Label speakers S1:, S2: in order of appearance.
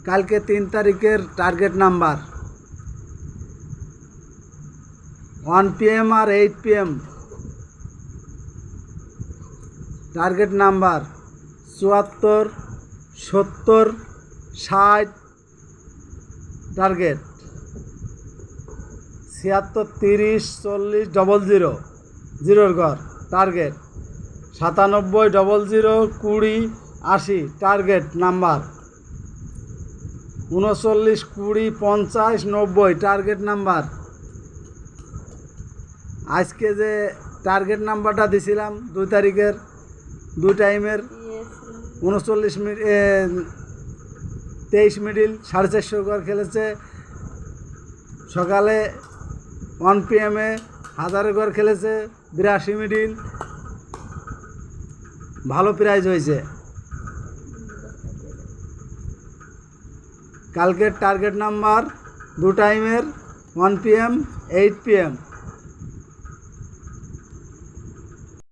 S1: কালকে 3 তারিখের target number 1 PM আর 8 PM। Target number 74, 70, 60। Target 76, 30, 40, 00, জিরোর ঘর। Target 97, 00, 20, 80। Target number 39, 20, 50, 90। Target number. আজকে যে টার্গেট নাম্বারটা দিছিলাম 2 তারিখের 2 টাইমের 39 মিনিট 23 মিডিল 450 ঘর খেলেছে। সকালে 1 PM 1000 ঘর খেলেছে 82 মিডিল। ভালো প্রাইজ হয়েছে। কালকের টার্গেট নাম্বার 2 টাইমের 1 PM 8 PM।